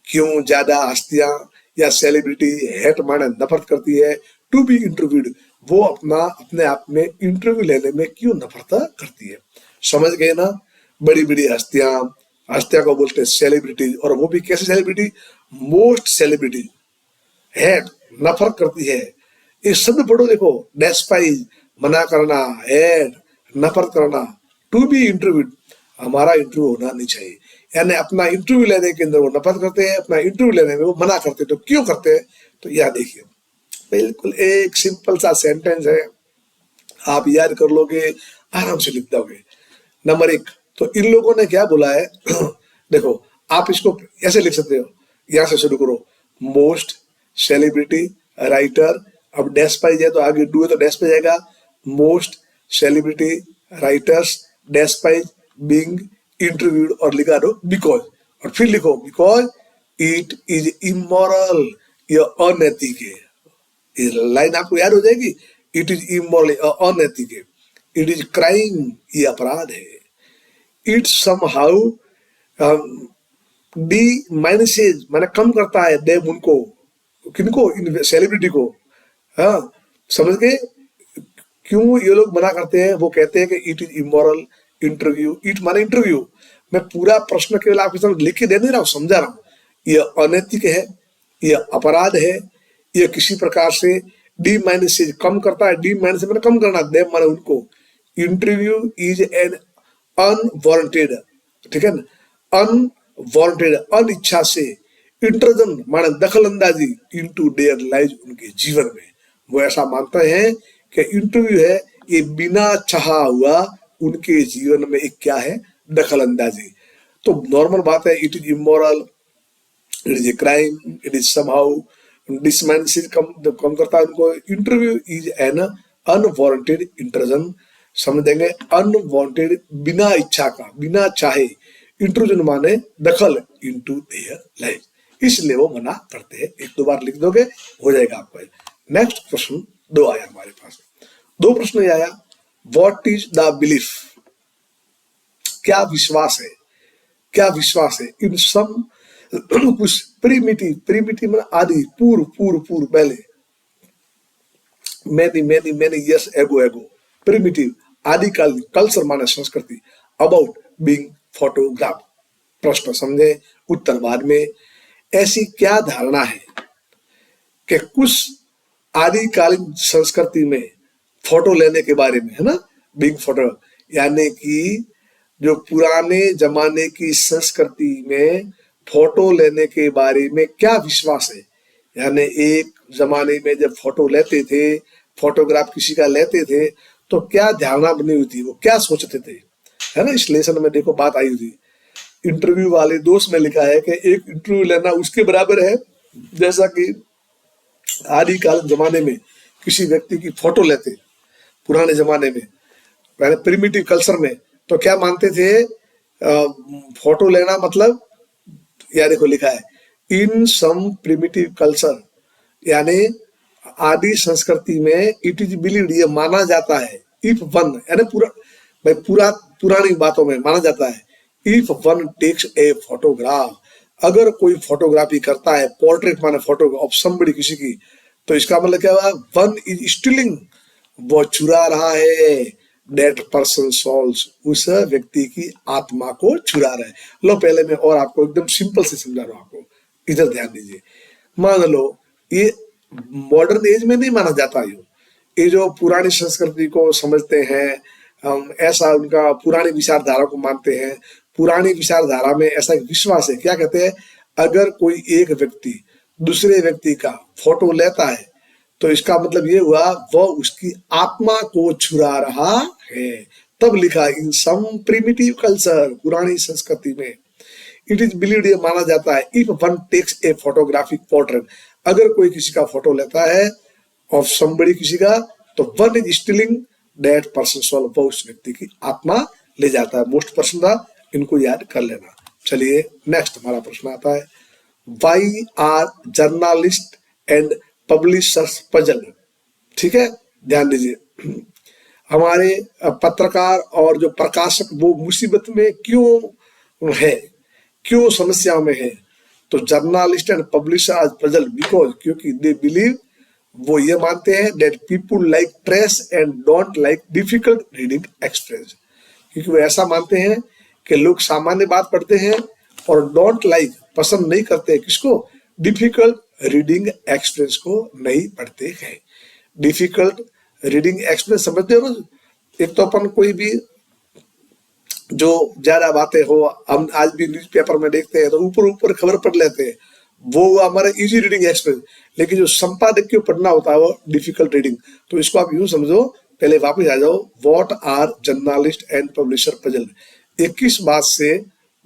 क्यों ज्यादा हस्तियां या सेलिब्रिटी हेट माने नफरत करती है, टू बी इंटरव्यूड वो अपने आप में इंटरव्यू लेने में क्यों नफरत करती है। समझ गए ना? बड़ी बड़ी हस्तियां, हस्तियां को बोलते हैं सेलिब्रिटी, और वो भी कैसे सेलिब्रिटी? मोस्ट सेलिब्रिटी हेट नफरत करती है। इस शब्द पढ़ो, देखो, डेस्पाइज मना करना, हेट नफरत करना, टू बी इंटरव्यूड हमारा इंटरव्यू होना नहीं चाहिए, यानी अपना इंटरव्यू लेने के अंदर वो नफरत करते हैं, अपना इंटरव्यू लेने में वो मना करते हैं। तो क्यों करते हैं? तो यह देखिए, बिल्कुल एक सिंपल सा सेंटेंस है, आप याद कर लोगे, आराम से लिख दोगे। नंबर एक, तो इन लोगों ने क्या बोला है देखो, आप इसको ऐसे लिख सकते हो, यहां से शुरू करो, मोस्ट सेलिब्रिटी राइटर, अब डेस्पाइज है तो आगे डू है तो डेस्पाइज जाएगा, most celebrity writers despise being interviewed, और लिखा दो बिकॉज, और फिर लिखो बिकॉज इट इज इमोरल, ये अनैतिक है। ये लाइन आपको याद हो जाएगी, इट इज इमोरल, अनैतिक है, इट इज क्राइम, ये अपराध है, इट समहाउ डी माइनसेज माने कम करता है, देम उनको, किनको? इन सेलिब्रिटी को। हाँ, समझ गए क्यों ये लोग मना करते हैं? वो कहते हैं कि it is immoral interview, it माने इंटरव्यू, मैं पूरा प्रश्न केवल आपके सामने लिख के दे नहीं रहा हूँ, समझा रहा हूँ। ये अनैतिक है, ये अपराध है, ये किसी प्रकार से डी माइनस से कम करता है, डी माइनस मैंने कम करना, देव माने उनको, इंटरव्यू इज एन अनवांटेड, ठीक है ना, अनवांटेड अनिच्छा से, इंटरजन माने दखल अंदाजी, इनटू देयर लाइफ उनके जीवन में, वो ऐसा मानते हैं कि इंटरव्यू है ये बिना चाहा हुआ उनके जीवन में एक क्या है? दखल अंदाजी। तो नॉर्मल बात है, it is immoral, it is a crime, it is somehow demeaning, कम करता है उनको, interview is an unwanted intrusion, समझ देंगे, अनवांटेड बिना इच्छा का, बिना चाहे, इंटरजन माने दखल, इनटू देयर लाइफ, इसलिए वो मना करते हैं। एक दो बार लिख दोगे हो जाएगा आपको। नेक्स्ट प्रश्न दो आया हमारे पास, दो प्रश्न आया, व्हाट इज द बिलीफ, क्या विश्वास है, क्या विश्वास है, इन सम कुछ प्रीमिटिव, प्रीमिटिव मतलब आदि, पूर्व पूर्व पूर्व पहले, मैनी मैनी मैनी यस एगो एगो, प्रीमिटिव आदिकाल, कल्चर माने संस्कृति, अबाउट बीइंग फोटोग्राफ। प्रश्न समझे, उत्तर बाद में। ऐसी क्या धारणा है कि कुछ आदिकालीन संस्कृति में फोटो लेने के बारे में, है ना, बीइंग फोटो, यानी कि जो पुराने जमाने की संस्कृति में फोटो लेने के बारे में क्या विश्वास है, यानी एक जमाने में जब फोटो लेते थे, फोटोग्राफ किसी का लेते थे, तो क्या धारणा बनी हुई थी, वो क्या सोचते थे, है ना। इस लेसन में देखो बात आई थी, इंटरव्यू वाले दोस्त में लिखा है कि एक इंटरव्यू लेना उसके बराबर है जैसा कि आदिकाल जमाने में किसी व्यक्ति की फोटो लेते, पुराने जमाने में, पहले प्रिमिटिव कल्चर में तो क्या मानते थे, फोटो लेना मतलब, या देखो लिखा है, इन सम प्रिमिटिव कल्चर, यानी आदि संस्कृति में, इट इज बिलीव्ड, ये माना जाता है, इफ वन, यानी पूरा भाई पूरा पुरानी बातों में माना जाता है, if one takes a photograph, अगर कोई फोटोग्राफी करता है, पोर्ट्रेट माने फोटो ऑफ समबडी, किसी की, तो इसका मतलब क्या हुआ, वन इज स्टीलिंग, वो चुरा रहा है, डेट पर्सन सोल्स, उस व्यक्ति की आत्मा को चुरा रहा है। लो पहले मैं और आपको एकदम सिंपल से समझा रहा हूं, आपको इधर ध्यान दीजिए। मान लो ये मॉडर्न एज में नहीं माना जाता, ये जो पुरानी संस्कृति को समझते हैं, ऐसा उनका पुरानी विचारधारा को मानते हैं, पुरानी विचारधारा में ऐसा एक विश्वास है, क्या कहते हैं, अगर कोई एक व्यक्ति दूसरे व्यक्ति का फोटो लेता है तो इसका मतलब ये हुआ वह उसकी आत्मा को चुरा रहा है। तब लिखा इन सम प्रिमिटिव कल्चर, पुरानी संस्कृति में, इट इज बिलीव्ड, ये माना जाता है, if one takes a photographic portrait, अगर कोई किसी का फोटो लेता है ऑफ समबडी किसी का, तो one is stealing that person soul, वो उस व्यक्ति की आत्मा ले जाता है। मोस्ट प्रश्न था, इनको याद कर लेना। चलिए नेक्स्ट हमारा प्रश्न आता है, why are journalist and publishers puzzle. ठीक है, ध्यान दीजिए, हमारे पत्रकार और जो प्रकाशक वो मुसीबत में क्यों है, क्यों समस्या में है। तो जर्नलिस्ट एंड पब्लिशर आज पजल बिकॉज, क्योंकि दे बिलीव, वो ये मानते हैं that people like trace and don't like difficult reading express, क्योंकि वो ऐसा मानते हैं कि लोग सामान्य बात पढ़ते हैं और डोंट लाइक पसंद नहीं करते किसको, डिफिकल्ट रीडिंग एक्सप्रेस को नहीं पढ़ते हैं। डिफिकल्ट रीडिंग एक्सप्रेस समझते हो ना, एक तो अपन कोई भी जो ज्यादा बातें हो, हम आज भी न्यूज़पेपर में देखते हैं तो ऊपर ऊपर खबर पढ़ लेते हैं, वो हमारा इजी रीडिंग एक्सप्रेस, लेकिन जो संपादकीय पढ़ना होता है वो डिफिकल्ट रीडिंग। तो इसको आप यूं समझो, पहले वापस आ जाओ, what are journalist and publisher puzzle, 21 बात से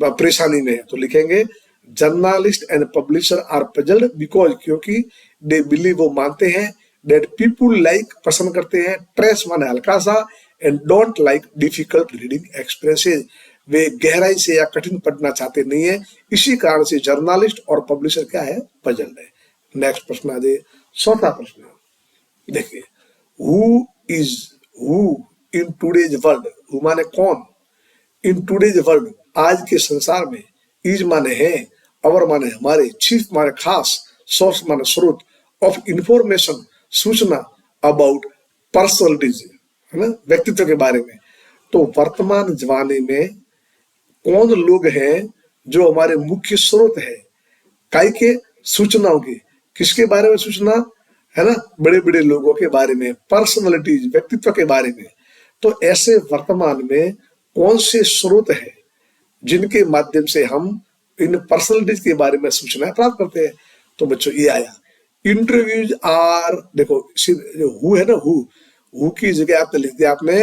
परेशानी में है, तो लिखेंगे journalist and publisher are puzzled because, क्योंकि दे बिलीव, वो मानते हैं, दैट पीपुल लाइक पसंद करते हैं, ट्रेस माने हल्का सा, and don't like difficult reading expresses, वे गहराई से या कठिन पढ़ना चाहते नहीं है, इसी कारण से जर्नलिस्ट और पब्लिशर क्या है, पजल्ड है। नेक्स्ट प्रश्न आ जाए, चौथा प्रश्न देखिए, who is who in today's world, who माने कौन, इन टूडेज वर्ल्ड आज के संसार में, इज माने है, अवर माने हमारे, चीफ माने खास, सोर्स माने स्रोत, ऑफ इंफॉर्मेशन सूचना, अबाउट पर्सनलिटीज है ना, व्यक्तित्व के बारे में। तो वर्तमान जमाने में कौन लोग हैं जो हमारे मुख्य स्रोत है, काई के सूचनाओं की, किसके बारे में सूचना है ना, बड़े बड़े लोगों के बारे में, पर्सनलिटीज व्यक्तित्व के बारे में। तो ऐसे वर्तमान में कौन से स्रोत है जिनके माध्यम से हम इन पर्सनलिटीज के बारे में सूचना प्राप्त करते हैं। तो बच्चों ये आया, इंटरव्यूज आर, देखो जो हु है ना, हु की जगह आपने लिख दिया आपने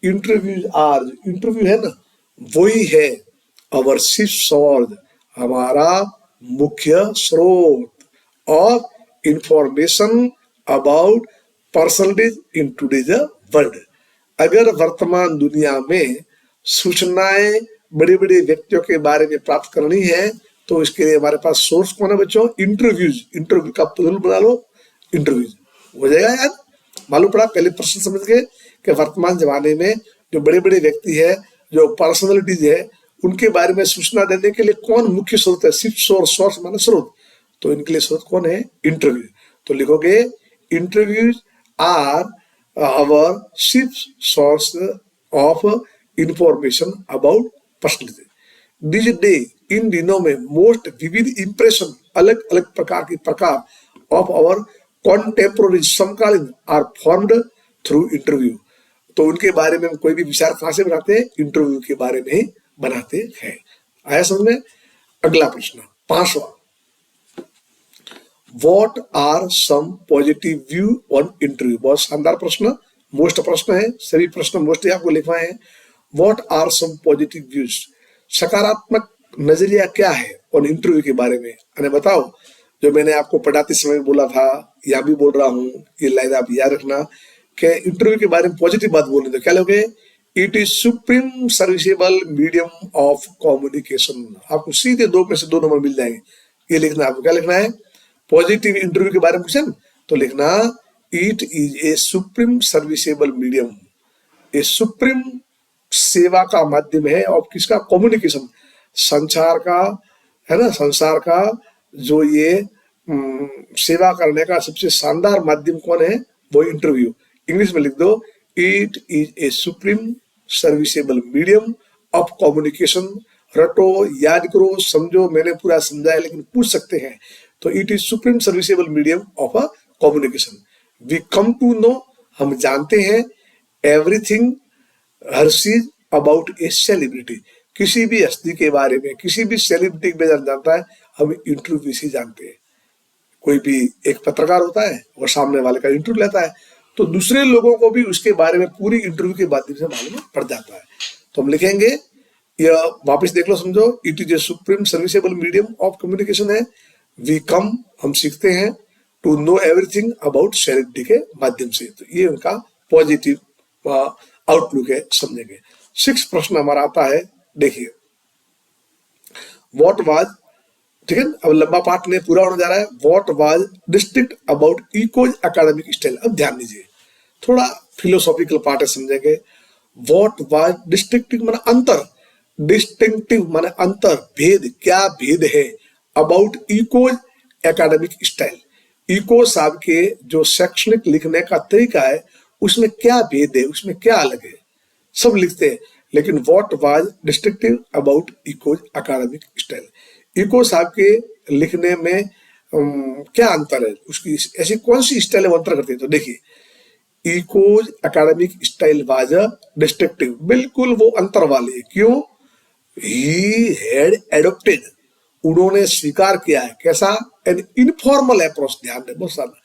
इंटरव्यूज आर, इंटरव्यू है ना वही है अवर चीफ सोर्स, हमारा मुख्य स्रोत of information about personalities in today's world. अगर वर्तमान दुनिया में सूचनाएं बड़े बड़े व्यक्तियों के बारे में प्राप्त करनी है, तो इसके लिए हमारे पास सोर्स कौन है बच्चों, इंटरव्यूज, इंटरव्यू का पुनः बना लो, इंटरव्यूज हो जाएगा यार, मालूम पड़ा। पहले प्रश्न समझ गए कि वर्तमान जमाने में जो बड़े बड़े व्यक्ति है, जो पर्सनलिटीज है, उनके बारे में सूचना देने के लिए कौन मुख्य स्रोत है, सिर्फ सोर्स, सोर्स माने स्रोत, तो इनके लिए स्रोत कौन है, इंटरव्यू। तो लिखोगे इंटरव्यूज आर आवर सिर्फ source of information about personality. This day, इन दिनों में मोस्ट विविध इंप्रेशन, अलग अलग प्रकार की प्रकार ऑफ आवर कॉन्टेम्पोररी, समकालीन, आर फॉर्म्ड थ्रू इंटरव्यू। तो उनके बारे में कोई भी विचार कहां से बनाते हैं, इंटरव्यू के बारे में ही बनाते हैं। आया समझ में। अगला प्रश्न 5वां, what are some positive view on interview. बहुत शानदार प्रश्न, मोस्ट प्रश्न है, सभी प्रश्न मोस्ट आपको लिखवाए हैं। What are some positive views, सकारात्मक नजरिया क्या है और इंटरव्यू के बारे में, अरे बताओ। जो मैंने आपको पढ़ाते समय बोला था, या भी बोल रहा हूँ, ये लाइन आप याद रखना कि इंटरव्यू के बारे में पॉजिटिव बात बोलनी, तो क्या लोगे, it is supreme serviceable medium of communication. आपको सीधे 2 में से 2 नंबर मिल जाएंगे। ये लिखना, आपको क्या लिखना है, पॉजिटिव इंटरव्यू के बारे में क्वेश्चन, तो लिखना it is a supreme serviceable medium, a supreme सेवा का माध्यम है, और किसका, कम्युनिकेशन, संचार का है ना, संसार का जो ये सेवा करने का सबसे शानदार माध्यम कौन है, वो इंटरव्यू। इंग्लिश में लिख दो, it is a supreme serviceable medium of communication. रटो, याद करो, समझो, मैंने पूरा समझाया लेकिन पूछ सकते हैं। तो it is supreme serviceable medium of a communication. We come to know, हम जानते हैं, एवरीथिंग, हर चीज, अबाउट ए सेलिब्रिटी, किसी भी हस्ती के बारे में, किसी भी सेलिब्रिटी के बारे में जानता है, हम इंटरव्यू से जानते हैं। कोई भी एक पत्रकार होता है, वो सामने वाले का इंटरव्यू लेता है, तो दूसरे लोगों को भी उसके बारे में पूरी इंटरव्यू के माध्यम से मालूम पड़ जाता है। तो हम लिखेंगे यह वापस देख लो, समझो। It is a supreme serviceable medium of communication है। वी कम, हम सीखते हैं, to know everything about celebrity के माध्यम से। तो ये उनका पॉजिटिव आउटलुक है, समझेंगे। 6 प्रश्न हमारा आता है, देखिए। व्हाट वाज, ठीक है, अब लंबा पार्ट में पूरा होने जा रहा है। What was distinct about Eco's academic style. अब ध्यान दीजिए, थोड़ा फिलोसॉफिकल पार्ट है, समझेंगे। व्हाट वाज डिस्टिंक्टिव माने अंतर, डिस्टिंक्टिव माने अंतर, भेद, क्या भेद है, about Eco's academic style. Eco साहब के जो शैक्षणिक लिखने का तरीका है उसमें क्या भेद है, उसमें क्या अलग है, सब लिखते हैं। लेकिन what was distinctive about Eco's academic style, Eco साहब के लिखने में क्या अंतर है, उसकी ऐसी कौन सी स्टाइल है वो अंतर करती है। तो देखिए, echoes academic style was destructive, बिल्कुल वो अंतर वाली है। क्यों? ही हैड एडोप्टेड, उन्होंने स्वीकार किया है, कैसा? An informal approach. ध्यान दें, बहुत सारा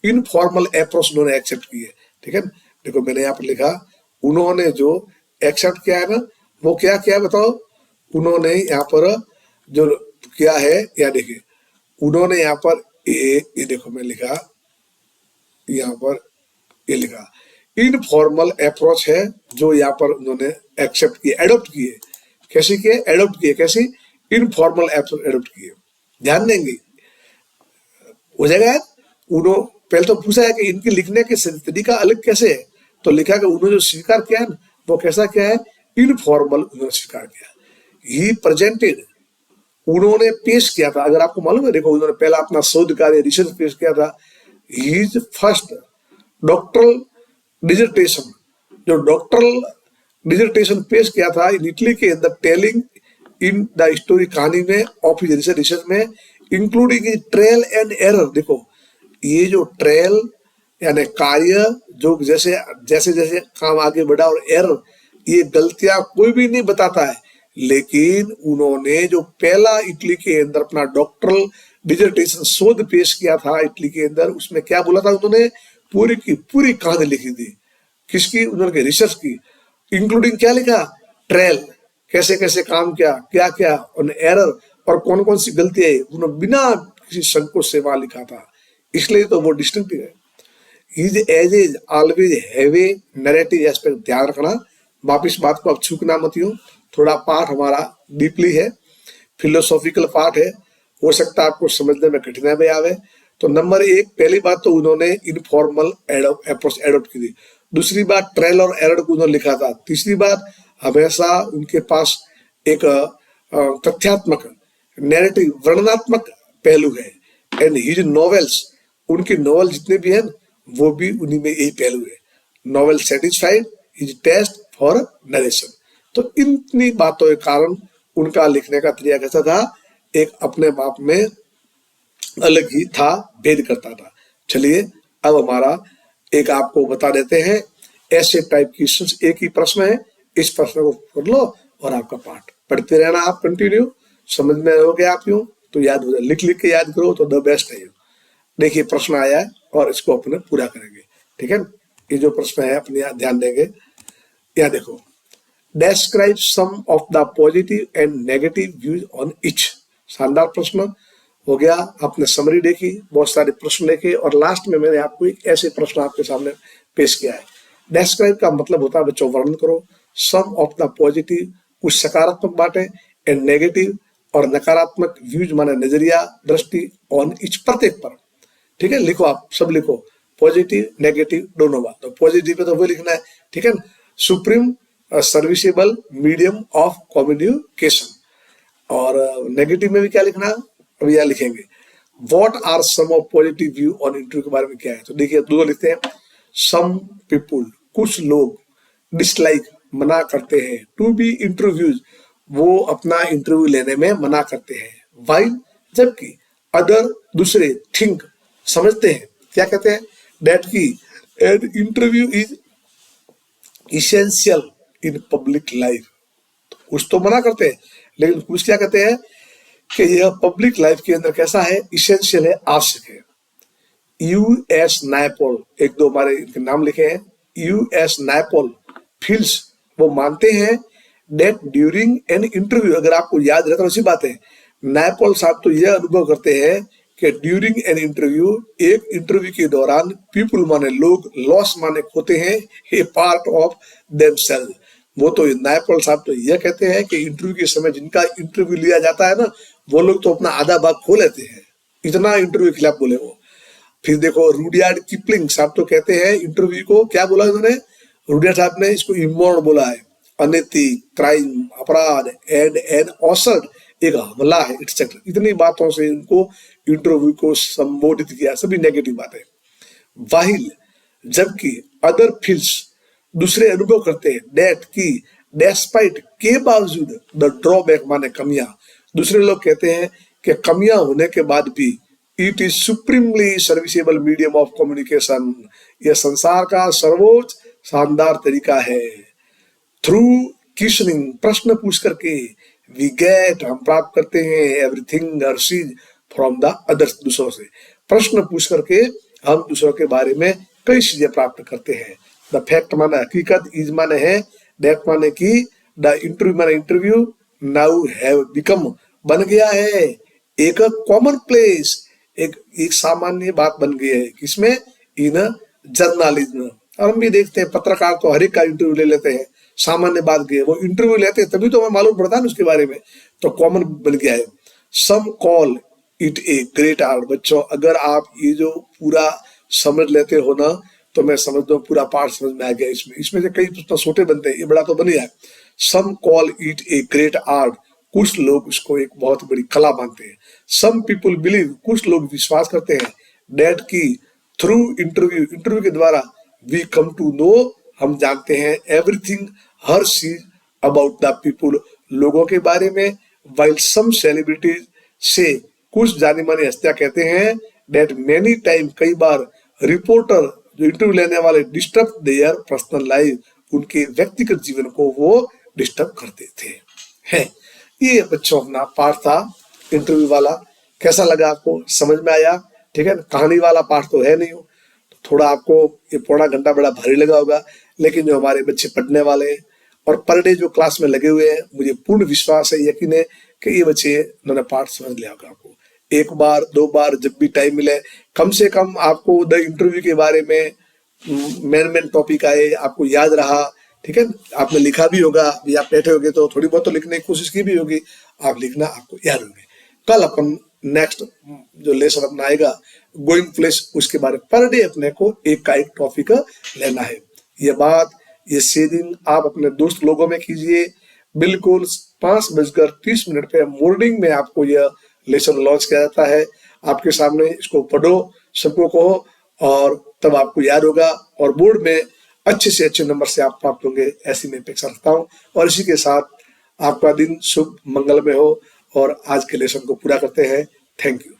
इनफॉर्मल अप्रोच उन्होंने एक्सेप्ट की है, ठीक है। देखो मैंने यहाँ पर लिखा, उन्होंने जो एक्सेप्ट किया है ना, वो क्या किया है बताओ। उन्होंने यहाँ पर जो किया है, या देखिए, उन्होंने यहाँ पर ये देखो मैं लिखा, यहाँ पर ये लिखा इनफॉर्मल अप्रोच है जो यहाँ पर उन्होंने एक्सेप्ट किए, एडोप्ट किए। कैसे किए? एडोप्ट किए। कैसे? इनफॉर्मल अप्रोच एडोप्ट किए। ध्यान देंगे, हो जाएगा यार। उन्होंने पहले तो पूछा है कि इनके लिखने के तरीका अलग कैसे है, तो लिखा कि उन्होंने जो स्वीकार किया है ना, वो कैसा क्या है? इनफॉर्मल उन्होंने स्वीकार किया। ही प्रेजेंटेड, उन्होंने पेश किया था। अगर आपको मालूम है, देखो उन्होंने पहला अपना शोध कार्य रिसर्च पेश किया था। हीज फर्स्ट डॉक्टरल डिजर्टेशन, जो डॉक्टरल डिजर्टेशन पेश किया था इन इटली के अंदर, टेलिंग इन द स्टोरी, कहानी में, ऑफ हिज रिसर्च में, इंक्लूडिंग ट्रायल एंड एरर। देखो ये जो ट्रायल यानी कार्य, जो जैसे जैसे जैसे काम आगे बढ़ा, और एरर, ये गलतियां कोई भी नहीं बताता है। लेकिन उन्होंने जो पहला इटली के अंदर अपना डॉक्टरल डिजर्टेशन शोध पेश किया था इटली के अंदर, उसमें क्या बोला था उन्होंने? पूरी की पूरी कहानी लिखी थी। किसकी? उन्होंने रिसर्च की। इंक्लूडिंग क्या लिखा? ट्रायल, कैसे कैसे काम किया, क्या क्या, और एरर, और कौन कौन सी गलती है, उन्होंने बिना किसी संकोच से वहां लिखा था। इसलिए तो वो डिस्टिंक्टिव है। His edges always have a narrative aspect। ध्यान रखना, वापिस बात को अब छूकना मत यूं। थोड़ा पाठ हमारा डीपली है, फिलोसॉफिकल पार्ट है, हो सकता है आपको समझने में कठिनाई भी आवे। तो नंबर 1, पहली बात तो उन्होंने इनफॉर्मल अप्रोच एडोप्ट की थी। दूसरी बात, ट्रायल और एरर को उन्होंने लिखा था। तीसरी बात, हमेशा उनके पास एक तथ्यात्मक, नैरेटिव, वर्णनात्मक पहलू है। एंड हिज नॉवेल्स, उनके नॉवल जितने भी हैं वो भी उन्हीं में यही पहलू है। Novel satisfied his taste for narration. तो इतनी बातों के कारण उनका लिखने का तरीका कैसा था? एक अपने बाप में अलग ही था, भेद करता था। चलिए अब हमारा एक आपको बता देते हैं ऐसे टाइप की, एक ही प्रश्न है, इस प्रश्न को कर लो और आपका पाठ पढ़ते रहना आप कंटिन्यू। समझ में हो गया आप यूं तो याद हो जाए, लिख लिख के याद करो तो द बेस्ट है। देखिए प्रश्न आया है और इसको अपने पूरा करेंगे, ठीक है। ये जो प्रश्न है अपने ध्यान देंगे। या देखो, describe some of the positive and negative views on each। शानदार प्रश्न हो गया। आपने समरी देखी, बहुत सारे प्रश्न देखे, और लास्ट में मैंने आपको एक ऐसे प्रश्न आपके सामने पेश किया है। डेस्क्राइब का मतलब होता है बच्चों वर्णन करो, सम ऑफ द पॉजिटिव, कुछ सकारात्मक बातें, एंड नेगेटिव और नकारात्मक व्यूज माने नजरिया, दृष्टि, ऑन इच, प्रत्येक पर, ठीक है। लिखो, आप सब लिखो, पॉजिटिव नेगेटिव दोनों बात। तो पॉजिटिव पे तो वो लिखना है, ठीक है। Supreme serviceable medium of communication. और नेगेटिव में भी क्या लिखना, अभी यह लिखेंगे। What are some of positive view on interview के बारे में क्या है, तो देखिए दो लिखते हैं। सम पीपुल, कुछ लोग, डिसलाइक, मना करते हैं, टू बी इंटरव्यूज, वो अपना इंटरव्यू लेने में मना करते हैं। वाइल, जबकि, अदर, दूसरे, थिंक, समझते हैं, क्या कहते हैं, दैट की an interview is essential in public life. कुछ तो मना करते हैं, लेकिन कुछ क्या कहते हैं कि यह पब्लिक लाइफ के अंदर कैसा है, इसेंशियल है, आवश्यक है। यूएस नायपोल, एक दो हमारे इनके नाम लिखे हैं। यूएस नायपोल फील्स, वो मानते हैं that during an interview, अगर आपको याद रहता है, उसी बात है, नायपॉल साहब तो यह अनुभव करते हैं कि ड्यूरिंग एन इंटरव्यू, एक इंटरव्यू के दौरान पीपुल माने लोग, लॉस माने खोते हैं, ए पार्ट ऑफ देमसेल्फ। वो तो नायपॉल साहब तो यह कहते हैं कि इंटरव्यू के समय जिनका इंटरव्यू लिया जाता है ना, वो लोग तो अपना आधा भाग खो लेते हैं, इतना इंटरव्यू के खिलाफ बोले वो। फिर देखो रुडयार्ड किपलिंग साहब तो कहते हैं इंटरव्यू को, क्या बोला उन्होंने, रुडयार्ड साहब ने इसको इमोरल बोला है, अनैतिक, क्राइम, अपराध, एंड एन ऑसर्ड, एक हमला है, एक्सेट्रा। इतनी बातों से इनको इंटरव्यू को संबोधित किया, सभी नेगेटिव बातें। वाहिल, जबकि अदर फील्ड्स, दूसरे अनुभव करते हैं, डेट की, डेस्पाइट, के बावजूद, द ड्रॉबैक माने कमियां, दूसरे लोग कहते हैं कि कमियां होने के बाद भी it is supremely serviceable medium of communication, यह संसार का सर्वोच्च शानदार तरीका है। थ्रू क्वेश्चनिंग, प्रश्न पूछ करके, वी गेट, हम प्राप्त करते हैं, everything receive from the others, दूसरों से। प्रश्न पूछ करके हम दूसरों के बारे में कई चीजें प्राप्त करते हैं। द फैक्ट माने हकीकत, इज माने है, दैट माने की, द इंटरव्यू माने इंटरव्यू, नाउ हैव बिकम, बन गया है, एक कॉमन प्लेस, एक सामान्य बात बन गई है, किसमें, इन जर्नलिज्म। और हम भी देखते हैं पत्रकार तो हर एक का इंटरव्यू ले लेते हैं, सामान्य बात गई, वो इंटरव्यू लेते हैं तभी तो हमें मालूम पड़ता है उसके बारे में, तो कॉमन बन गया है। Some call it a great art. बच्चों, अगर आप ये जो पूरा समझ लेते हो ना, तो मैं समझता हूँ पूरा पार्ट समझ में आ गया। इसमें से कई प्रश्न छोटे बनते हैं, ये बड़ा तो बन गया। Some call it a great art, कुछ लोग उसको एक बहुत बड़ी कला मानते हैं। सम पीपुल बिलीव, कुछ लोग विश्वास करते हैं, डेट की, थ्रू इंटरव्यू, इंटरव्यू के द्वारा, वी कम टू नो, हम जानते हैं, एवरीथिंग, हर चीज, अबाउट द पीपुल, लोगों के बारे में। वाइल सम सेलिब्रिटीज से, कुछ जानी मानी हस्तियां कहते हैं, डेट मेनी टाइम, कई बार, रिपोर्टर, जो इंटरव्यू लेने वाले, डिस्टर्ब देयर पर्सनल लाइफ, उनके व्यक्तिगत जीवन को वो डिस्टर्ब करते थे। है ये बच्चों अपना पार्ट था इंटरव्यू वाला। कैसा लगा आपको, समझ में आया? ठीक है, कहानी वाला पार्ट तो है नहीं हो, तो थोड़ा आपको ये पौना घंटा बड़ा भारी लगा होगा, लेकिन जो हमारे बच्चे पढ़ने वाले हैं और पर डे जो क्लास में लगे हुए हैं, मुझे पूर्ण विश्वास है, यकीन है कि ये बच्चे उन्होंने पार्ट समझ लिया होगा। आपको एक बार दो बार जब भी टाइम मिले, कम से कम आपको द इंटरव्यू के बारे में मेन टॉपिक आए, आपको याद रहा, ठीक है, आपने लिखा भी होगा, या आप बैठे होगे तो थोड़ी बहुत तो लिखने की कोशिश की भी होगी, आप लिखना आपको याद होंगे। कल अपन नेक्स्ट जो लेसन अपना आएगा गोइंग प्लेस, उसके बारे में पर डे अपने को एक का एक टॉपिक लेना है। ये बात, ये शेयरिंग आप अपने दोस्त लोगों में कीजिए। बिल्कुल 5:30 पे मॉर्निंग में आपको यह लेसन लॉन्च किया जाता है। आपके सामने इसको पढ़ो, सबको कहो, और तब आपको याद होगा और बोर्ड में अच्छे से अच्छे नंबर से आप प्राप्त होंगे, ऐसी मैं अपेक्षा रखता हूँ। और इसी के साथ आपका दिन शुभ मंगलमय हो, और आज के लेसन को पूरा करते हैं। Thank you.